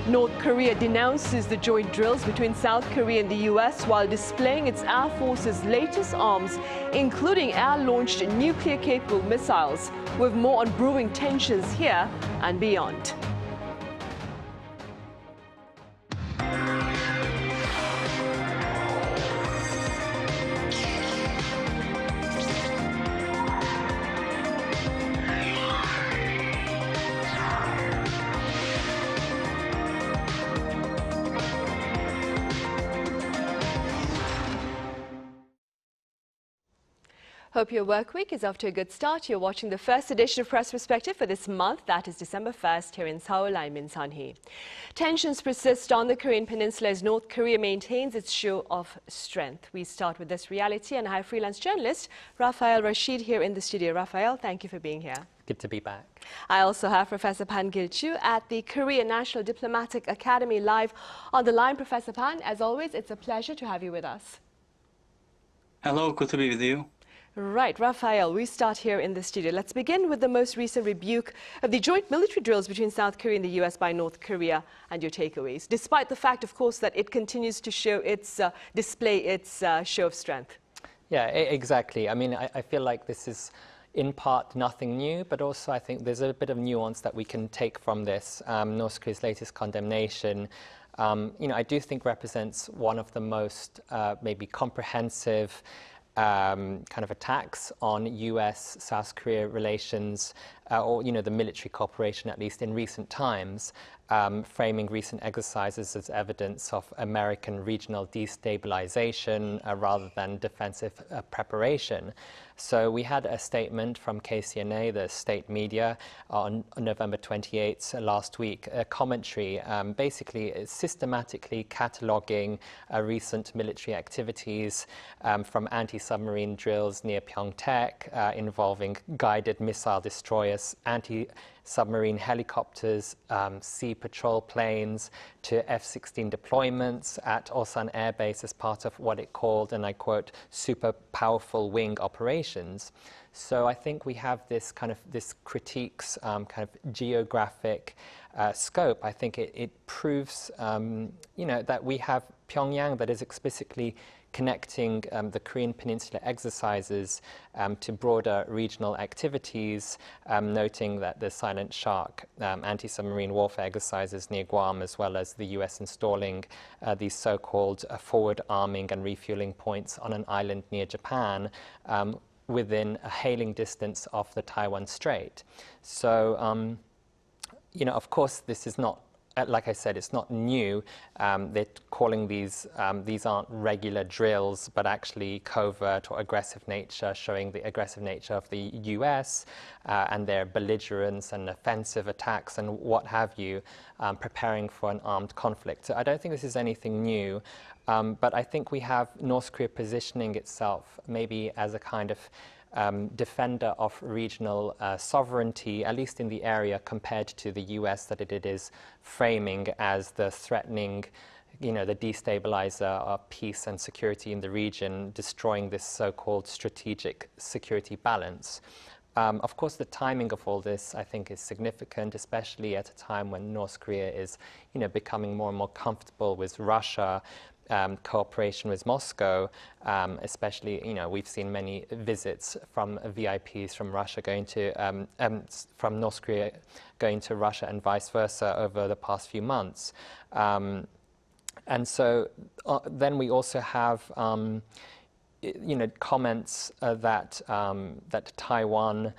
North Korea denounces the joint drills between South Korea and the US while displaying its Air Force's latest arms, including air-launched nuclear-capable missiles, with more on brewing tensions here and beyond. Hope your work week is off to a good start. You're watching the first edition of Press Perspective for this month, that is December 1st, here in Seoul. I'm Min Sunhee. Tensions persist on the Korean Peninsula as North Korea maintains its show of strength. We start with this reality and I have freelance journalist Raphael Rashid here in the studio. Raphael, thank you for being here. Good to be back. I also have Professor Ban Kil Joo at the Korea National Diplomatic Academy live on the line. Professor Ban, as always, it's a pleasure to have you with us. Hello, good to be with you. Right, Raphael, we start here in the studio. Let's begin with the most recent rebuke of the joint military drills between South Korea and the US by North Korea and your takeaways, despite the fact, of course, that it continues to show its display its show of strength. Yeah, exactly. I mean, I feel like this is in part nothing new, but also I think there's a bit of nuance that we can take from this. North Korea's latest condemnation, I do think represents one of the most maybe comprehensive kind of attacks on US-South Korea relations, or the military cooperation, at least in recent times, framing recent exercises as evidence of American regional destabilization rather than defensive preparation. So we had a statement from KCNA, the state media, on November 28th last week, a commentary basically systematically cataloguing recent military activities from anti-submarine drills near Pyeongtaek involving guided missile destroyers, anti-submarine helicopters, sea patrol planes, to F-16 deployments at Osan Air Base as part of what it called, and I quote, super powerful wing operations. So I think we have this critiques kind of geographic scope. I think it proves, that we have Pyongyang that is explicitly connecting the Korean Peninsula exercises to broader regional activities, noting that the Silent Shark anti-submarine warfare exercises near Guam, as well as the US installing these so-called forward arming and refueling points on an island near Japan, within a hailing distance of the Taiwan Strait. So, of course, this is not, like I said, it's not new. They're calling these aren't regular drills, but actually covert or aggressive nature, showing the aggressive nature of the US and their belligerence and offensive attacks and what have you, preparing for an armed conflict. So I don't think this is anything new, but I think we have North Korea positioning itself maybe as a kind of defender of regional sovereignty, at least in the area, compared to the US that it is framing as the threatening, the destabilizer of peace and security in the region, destroying this so-called strategic security balance. Of course, the timing of all this, I think, is significant, especially at a time when North Korea is, becoming more and more comfortable with Russia, cooperation with Moscow, especially, we've seen many visits from VIPs from Russia going to, from North Korea going to Russia and vice versa over the past few months. And so then we also have, comments that Taiwan,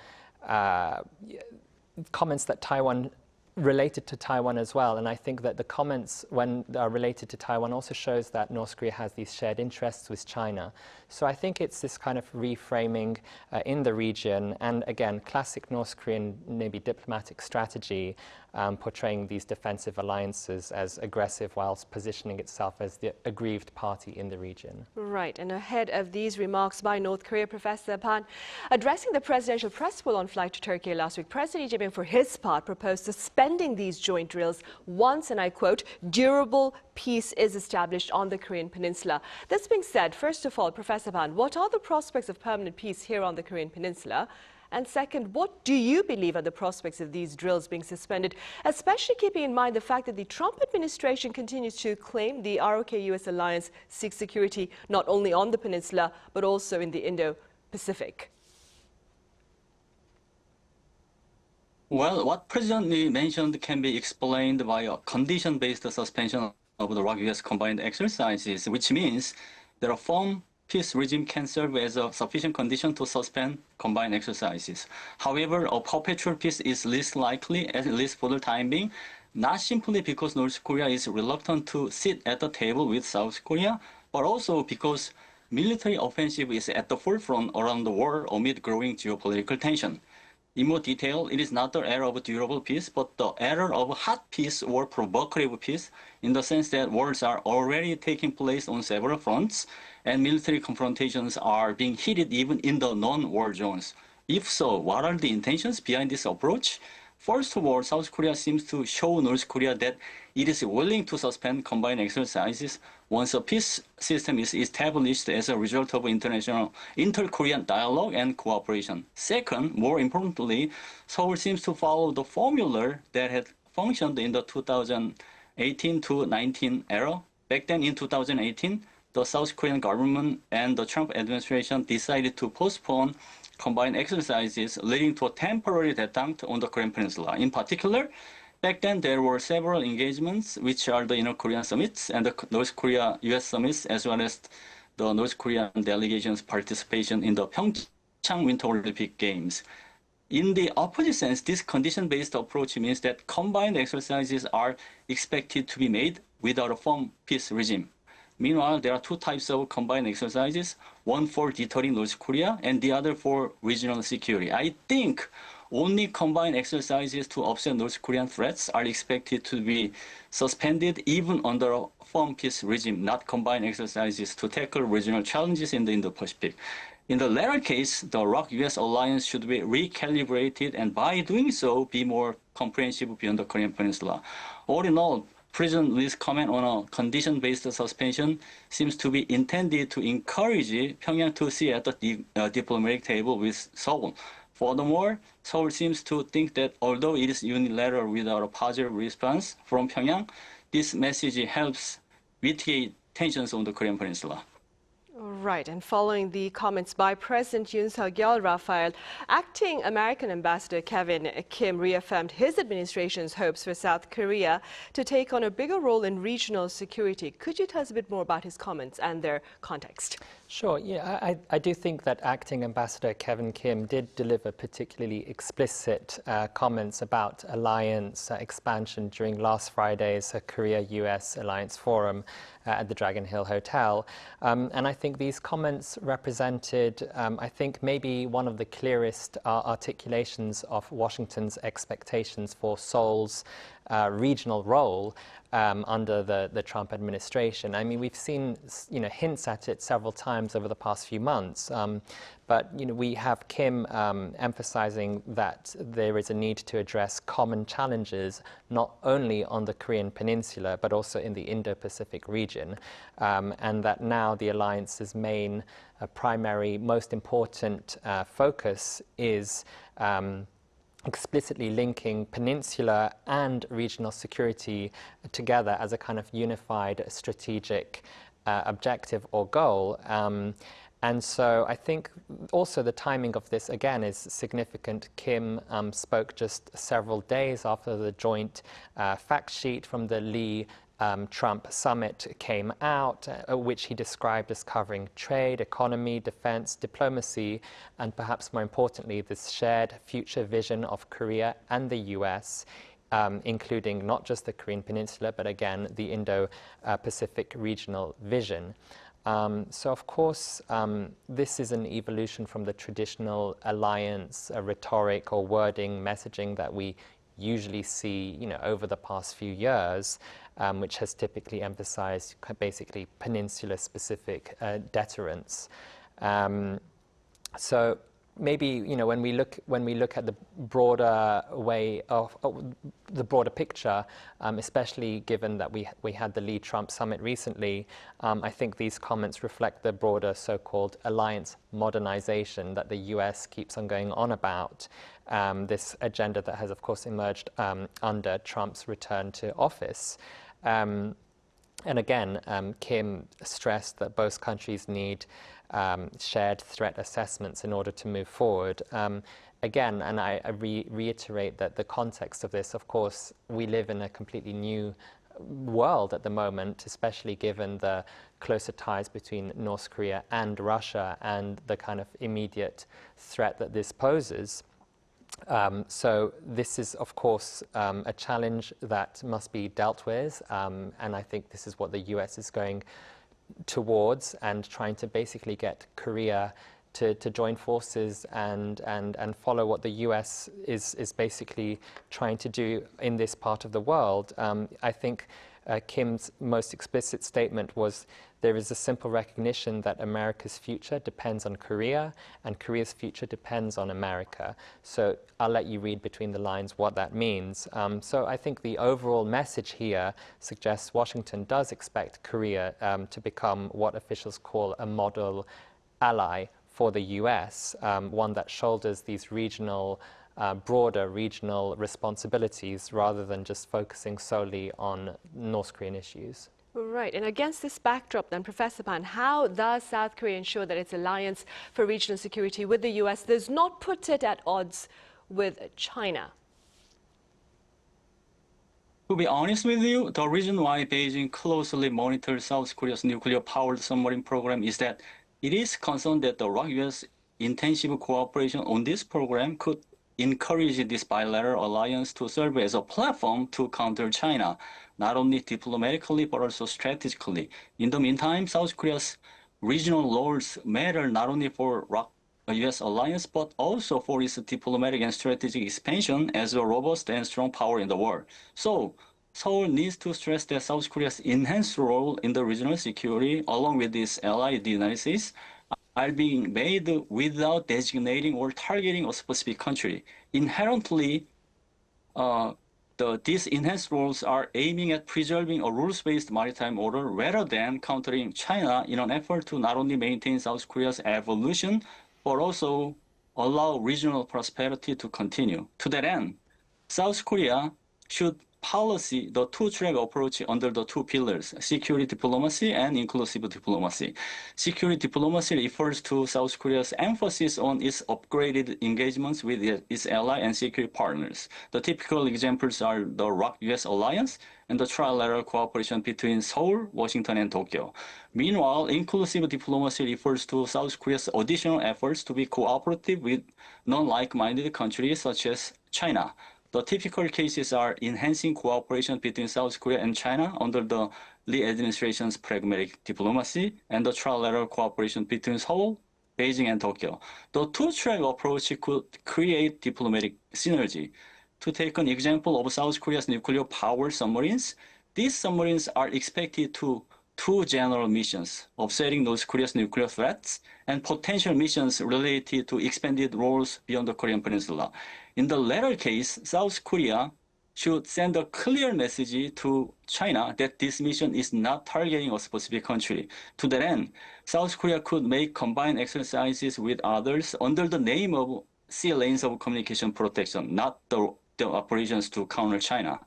related to Taiwan as well. And I think that the comments, when they are related to Taiwan, also shows that North Korea has these shared interests with China. So I think it's this kind of reframing in the region, and again, classic North Korean maybe diplomatic strategy, portraying these defensive alliances as aggressive whilst positioning itself as the aggrieved party in the region. Right, and ahead of these remarks by North Korea, Professor Ban, addressing the presidential press pool on flight to Turkey last week, President Lee Jae Myung, for his part, proposed suspending these joint drills once, and I quote, durable peace is established on the Korean Peninsula. This being said, first of all, Professor Ban, what are the prospects of permanent peace here on the Korean Peninsula? And second, what do you believe are the prospects of these drills being suspended, especially keeping in mind the fact that the Trump administration continues to claim the ROK-US alliance seeks security not only on the peninsula, but also in the Indo-Pacific? Well, what President Lee mentioned can be explained by a condition-based suspension of the ROK-US combined exercises, which means that a firm peace regime can serve as a sufficient condition to suspend combined exercises. However, a perpetual peace is least likely, at least for the time being, not simply because North Korea is reluctant to sit at the table with South Korea, but also because military offensive is at the forefront around the world amid growing geopolitical tension. In more detail, it is not the era of durable peace, but the era of hot peace or provocative peace, in the sense that wars are already taking place on several fronts, and military confrontations are being heated even in the non-war zones. If so, what are the intentions behind this approach? First of all, South Korea seems to show North Korea that it is willing to suspend combined exercises once a peace system is established as a result of international inter-Korean dialogue and cooperation. Second, more importantly, Seoul seems to follow the formula that had functioned in the 2018 to 19 era. Back then in 2018, the South Korean government and the Trump administration decided to postpone combined exercises, leading to a temporary détente on the Korean Peninsula. In particular, back then there were several engagements, which are the Inner-Korean summits and the North Korea-US summits, as well as the North Korean delegation's participation in the Pyeongchang Winter Olympic Games. In the opposite sense, this condition-based approach means that combined exercises are expected to be made without a firm peace regime. Meanwhile, there are two types of combined exercises, one for deterring North Korea and the other for regional security. I think only combined exercises to offset North Korean threats are expected to be suspended even under a firm peace regime, not combined exercises to tackle regional challenges in the Indo-Pacific. In the latter case, the ROK-US alliance should be recalibrated and by doing so, be more comprehensive beyond the Korean Peninsula. All in all, President Lee's comment on a condition-based suspension seems to be intended to encourage Pyongyang to sit at the diplomatic table with Seoul. Furthermore, Seoul seems to think that although it is unilateral without a positive response from Pyongyang, this message helps mitigate tensions on the Korean Peninsula. Right, and following the comments by President Yoon Suk-yeol, Raphael, acting American Ambassador Kevin Kim reaffirmed his administration's hopes for South Korea to take on a bigger role in regional security. Could you tell us a bit more about his comments and their context? Sure. Yeah, I do think that acting Ambassador Kevin Kim did deliver particularly explicit comments about alliance expansion during last Friday's Korea-US Alliance Forum at the Dragon Hill Hotel. And I think these comments represented, I think, maybe one of the clearest articulations of Washington's expectations for Seoul's regional role under the Trump administration. I mean, we've seen, hints at it several times over the past few months. But, we have Kim emphasizing that there is a need to address common challenges, not only on the Korean Peninsula, but also in the Indo-Pacific region. And that now the alliance's main, primary, most important focus is explicitly linking peninsular and regional security together as a kind of unified strategic objective or goal. And so I think also the timing of this, again, is significant. Kim spoke just several days after the joint fact sheet from the Lee Trump summit came out, which he described as covering trade, economy, defense, diplomacy, and perhaps more importantly, this shared future vision of Korea and the US, including not just the Korean Peninsula, but again, the Indo-Pacific regional vision. So of course, this is an evolution from the traditional alliance rhetoric or wording, messaging that we usually see, over the past few years, which has typically emphasized basically peninsula-specific deterrence. So maybe, you know, when we look at the broader way of the broader picture, especially given that we had the Lee-Trump summit recently, I think these comments reflect the broader so-called alliance modernization that the US keeps on going on about. This agenda that has, of course, emerged under Trump's return to office. And again, Kim stressed that both countries need shared threat assessments in order to move forward. Again, and I reiterate that the context of this, of course, we live in a completely new world at the moment, especially given the closer ties between North Korea and Russia and the kind of immediate threat that this poses. So this is, of course, a challenge that must be dealt with, and I think this is what the US is going towards, and trying to basically get Korea to join forces and follow what the US is basically trying to do in this part of the world. I think Kim's most explicit statement was, there is a simple recognition that America's future depends on Korea, and Korea's future depends on America. So I'll let you read between the lines what that means. So I think the overall message here suggests Washington does expect Korea to become what officials call a model ally for the US, one that shoulders these regional broader regional responsibilities rather than just focusing solely on North Korean issues. Right, and against this backdrop then, Professor Ban, how does South Korea ensure that its alliance for regional security with the US does not put it at odds with China? To be honest with you, the reason why Beijing closely monitors South Korea's nuclear-powered submarine program is that it is concerned that the ROK-US intensive cooperation on this program could encourage this bilateral alliance to serve as a platform to counter China, not only diplomatically but also strategically. In the meantime, South Korea's regional roles matter not only for ROK-US alliance but also for its diplomatic and strategic expansion as a robust and strong power in the world. So, Seoul needs to stress that South Korea's enhanced role in the regional security, along with its ally, the United States, are being made without designating or targeting a specific country. Inherently, these enhanced roles are aiming at preserving a rules-based maritime order rather than countering China in an effort to not only maintain South Korea's evolution, but also allow regional prosperity to continue. To that end, South Korea should policy the two-track approach under the two pillars, security diplomacy and inclusive diplomacy. Security diplomacy refers to South Korea's emphasis on its upgraded engagements with its ally and security partners. The typical examples are the ROK-US alliance and the trilateral cooperation between Seoul, Washington, and Tokyo. Meanwhile, inclusive diplomacy refers to South Korea's additional efforts to be cooperative with non-like-minded countries such as China. The typical cases are enhancing cooperation between South Korea and China under the Lee administration's pragmatic diplomacy and the trilateral cooperation between Seoul, Beijing, and Tokyo. The two-track approach could create diplomatic synergy. To take an example of South Korea's nuclear-powered submarines, these submarines are expected to two general missions, offsetting North Korea's nuclear threats and potential missions related to expanded roles beyond the Korean Peninsula. In the latter case, South Korea should send a clear message to China that this mission is not targeting a specific country. To that end, South Korea could make combined exercises with others under the name of sea lanes of communication protection, not the operations to counter China.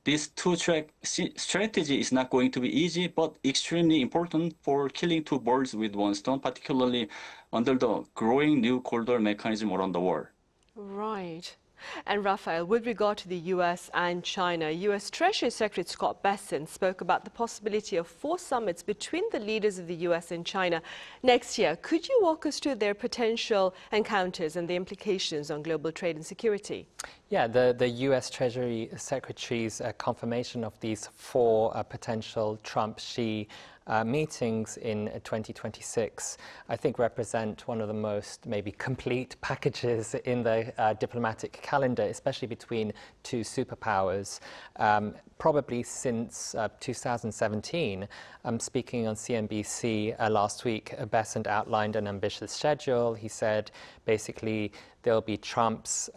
This two-track strategy is not going to be easy, but extremely important for killing two birds with one stone, particularly under the growing new Cold War mechanism around the world. Right. And Raphael, with regard to the US and China, US Treasury Secretary Scott Bessent spoke about the possibility of 4 summits between the leaders of the US and China next year. Could you walk us through their potential encounters and the implications on global trade and security? Yeah, the US Treasury Secretary's confirmation of these 4 potential Trump-Xi meetings in 2026, I think represent one of the most maybe complete packages in the diplomatic calendar, especially between 2 superpowers, probably since 2017. Speaking on CNBC last week, Bessent outlined an ambitious schedule. He said basically there'll be Trump's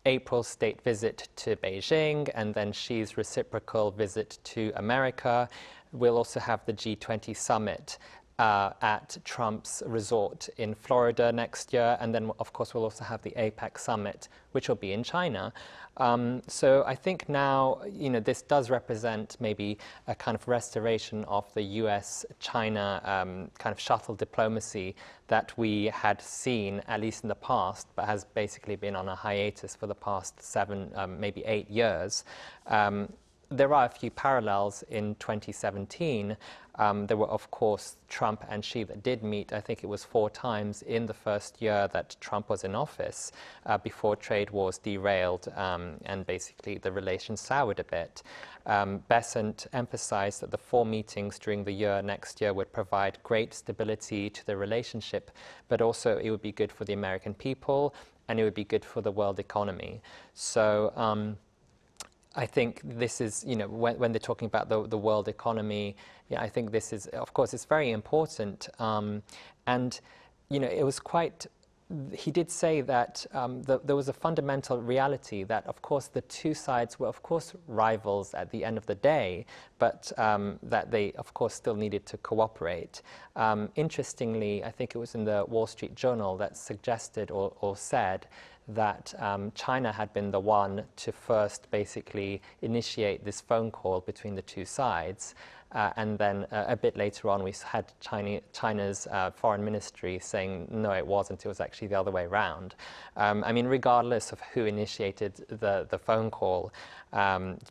April state visit to Beijing and then Xi's reciprocal visit to America. We'll also have the G20 summit at Trump's resort in Florida next year. And then, of course, we'll also have the APEC summit, which will be in China. So I think now, this does represent maybe a kind of restoration of the US-China kind of shuttle diplomacy that we had seen, at least in the past, but has basically been on a hiatus for the past 7, maybe 8 years. There are a few parallels in 2017. There were, of course, Trump and Xi that did meet. I think it was 4 times in the first year that Trump was in office before trade wars derailed and basically the relations soured a bit. Bessent emphasized that the 4 meetings during the year next year would provide great stability to the relationship, but also it would be good for the American people and it would be good for the world economy. So I think this is, when they're talking about the world economy, I think this is, of course, it's very important. And, it was quite, he did say that there was a fundamental reality that, of course, the 2 sides were, of course, rivals at the end of the day, but that they, of course, still needed to cooperate. Interestingly, I think it was in the Wall Street Journal that suggested or said that China had been the one to first basically initiate this phone call between the 2 sides. And then a bit later on, we had China's foreign ministry saying, no, it wasn't. It was actually the other way around. I mean, regardless of who initiated the phone call,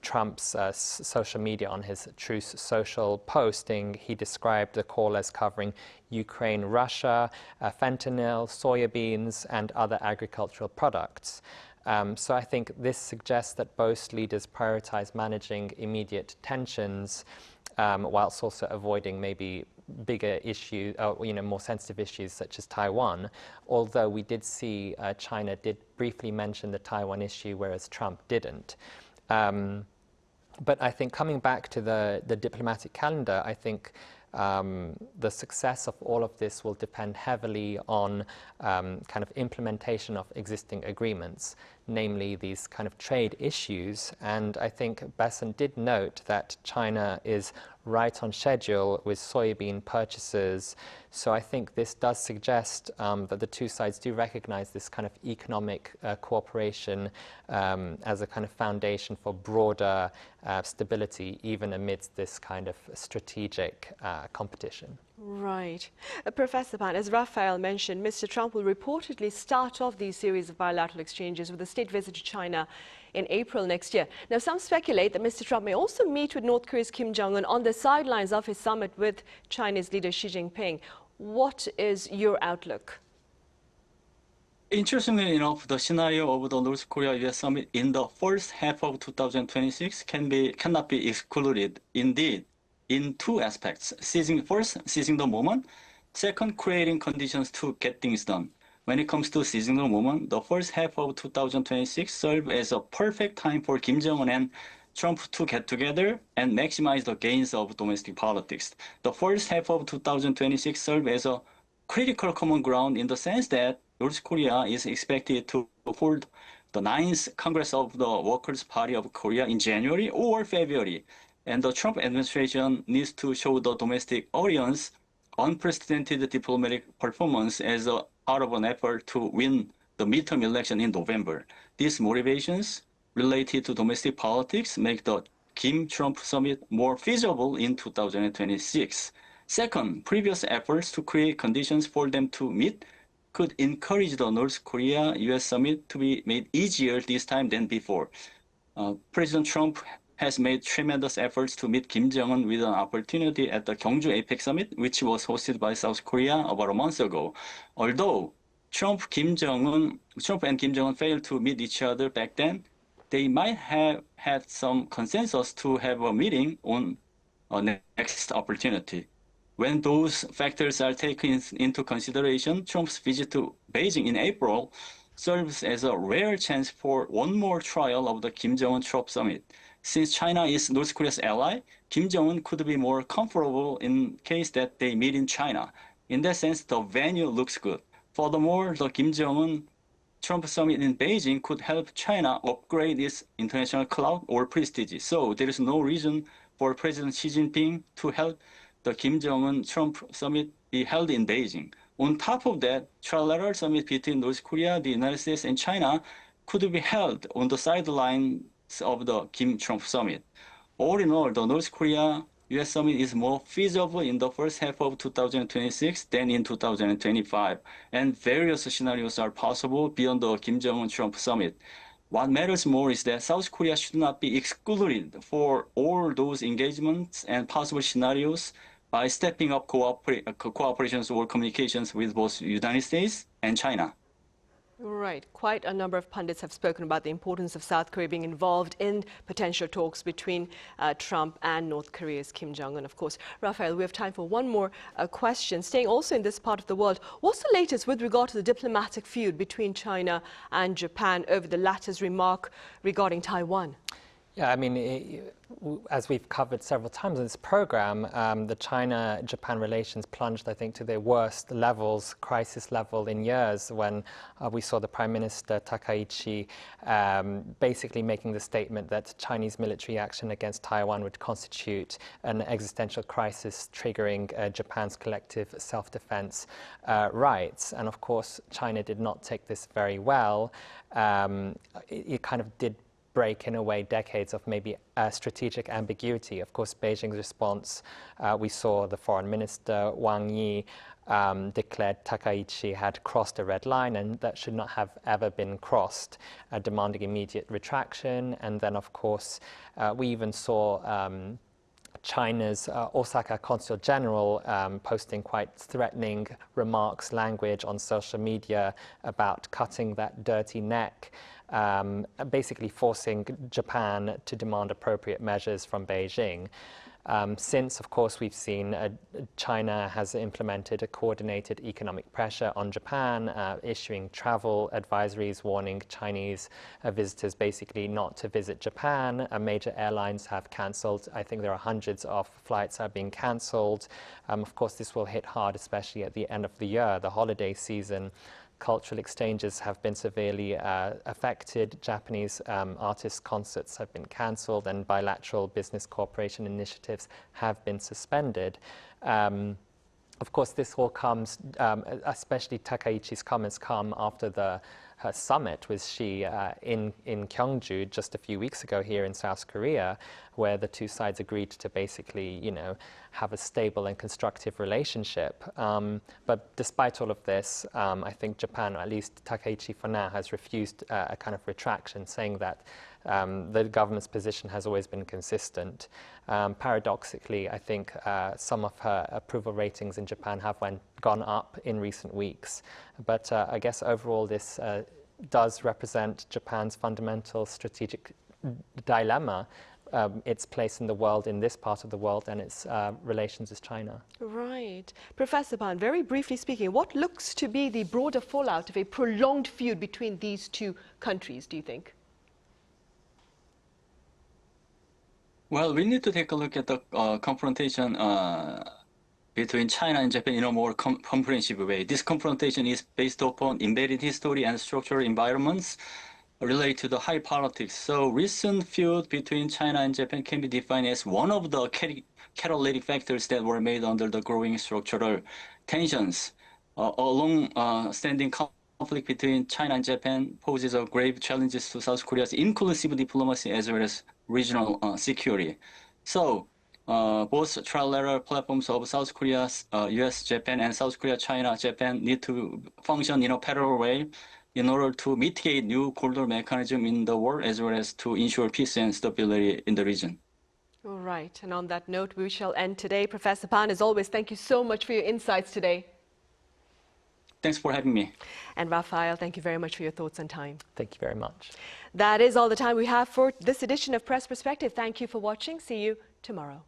Trump's social media on his Truth Social posting, he described the call as covering Ukraine, Russia, fentanyl, soybeans, and other agricultural products. So I think this suggests that both leaders prioritize managing immediate tensions whilst also avoiding maybe bigger issues, more sensitive issues such as Taiwan. Although we did see China did briefly mention the Taiwan issue, whereas Trump didn't. But I think coming back to the diplomatic calendar, I think the success of all of this will depend heavily on kind of implementation of existing agreements, namely these kind of trade issues. And I think Bessent did note that China is right on schedule with soybean purchases. So I think this does suggest that the 2 sides do recognize this kind of economic cooperation as a kind of foundation for broader stability, even amidst this kind of strategic competition. Right. Professor Ban, as Raphael mentioned, Mr. Trump will reportedly start off these series of bilateral exchanges with a state visit to China in April next year. Now, some speculate that Mr. Trump may also meet with North Korea's Kim Jong-un on the sidelines of his summit with China's leader Xi Jinping. What is your outlook? Interestingly enough, the scenario of the North Korea-US summit in the first half of 2026 cannot be excluded. Indeed, in 2 aspects. First, seizing the moment. Second, creating conditions to get things done. When it comes to seizing the moment, the first half of 2026 served as a perfect time for Kim Jong-un and Trump to get together and maximize the gains of domestic politics. The first half of 2026 served as a critical common ground in the sense that North Korea is expected to hold the 9th Congress of the Workers' Party of Korea in January or February. And the Trump administration needs to show the domestic audience unprecedented diplomatic performance as part of an effort to win the midterm election in November. These motivations related to domestic politics make the Kim-Trump summit more feasible in 2026. Second, previous efforts to create conditions for them to meet could encourage the North Korea-US summit to be made easier this time than before. President Trump has made tremendous efforts to meet Kim Jong-un with an opportunity at the Gyeongju APEC summit, which was hosted by South Korea about a month ago. Although Trump and Kim Jong-un failed to meet each other back then, they might have had some consensus to have a meeting on a next opportunity. When those factors are taken into consideration, Trump's visit to Beijing in April serves as a rare chance for one more trial of the Kim Jong-un-Trump summit. Since China is North Korea's ally, Kim Jong-un could be more comfortable in case that they meet in China. In that sense, the venue looks good. Furthermore, the Kim Jong-un-Trump summit in Beijing could help China upgrade its international clout or prestige. So there is no reason for President Xi Jinping to help the Kim Jong-un-Trump summit be held in Beijing. On top of that, trilateral summit between North Korea, the United States, and China could be held on the sidelines of the Kim-Trump summit. All in all, the North Korea-US summit is more feasible in the first half of 2026 than in 2025, and various scenarios are possible beyond the Kim Jong-un-Trump summit. What matters more is that South Korea should not be excluded for all those engagements and possible scenarios by stepping up cooperations or communications with both the United States and China. Right. Quite a number of pundits have spoken about the importance of South Korea being involved in potential talks between Trump and North Korea's Kim Jong-un. Of course, Raphael, we have time for one more question. Staying also in this part of the world, what's the latest with regard to the diplomatic feud between China and Japan over the latter's remark regarding Taiwan? Yeah, I mean, as we've covered several times in this program, the China-Japan relations plunged, I think, to their worst levels, crisis level in years, when we saw the Prime Minister Takaichi basically making the statement that Chinese military action against Taiwan would constitute an existential crisis triggering Japan's collective self-defense rights. And of course, China did not take this very well. It kind of did break, in a way, decades of maybe strategic ambiguity. Of course, Beijing's response, we saw the foreign minister, Wang Yi, declared Takaichi had crossed a red line and that should not have ever been crossed, demanding immediate retraction. And then, of course, we even saw China's Osaka Consul General posting quite threatening remarks, language on social media about cutting that dirty neck, basically forcing Japan to demand appropriate measures from Beijing. Since, of course, we've seen China has implemented a coordinated economic pressure on Japan, issuing travel advisories warning Chinese visitors basically not to visit Japan. Major airlines have cancelled. I think there are hundreds of flights are being cancelled. Of course, this will hit hard, especially at the end of the year, the holiday season. Cultural exchanges have been severely affected. Japanese artists' concerts have been cancelled and bilateral business cooperation initiatives have been suspended. Of course, this all comes, especially Takaichi's comments come after her summit with Xi in Gyeongju just a few weeks ago here in South Korea, where the two sides agreed to basically, have a stable and constructive relationship. But despite all of this, I think Japan, or at least Takaichi for now, has refused a kind of retraction, saying that the government's position has always been consistent. Paradoxically, I think some of her approval ratings in Japan have gone up in recent weeks. But I guess overall this does represent Japan's fundamental strategic dilemma, its place in the world, in this part of the world, and its relations with China. Right. Professor Ban, very briefly speaking, what looks to be the broader fallout of a prolonged feud between these two countries, do you think? Well, we need to take a look at the confrontation between China and Japan in a more comprehensive way. This confrontation is based upon embedded history and structural environments related to the high politics. So recent feud between China and Japan can be defined as one of the catalytic factors that were made under the growing structural tensions. A long-standing conflict between China and Japan poses a grave challenges to South Korea's inclusive diplomacy as well as regional security. So both trilateral platforms of South Korea, US, Japan, and South Korea, China, Japan need to function in a parallel way in order to mitigate new control mechanism in the world as well as to ensure peace and stability in the region. All right. And on that note, we shall end today. Professor Ban, as always, thank you so much for your insights today. Thanks for having me. And Raphael, thank you very much for your thoughts and time. Thank you very much. That is all the time we have for this edition of Press Perspective. Thank you for watching. See you tomorrow.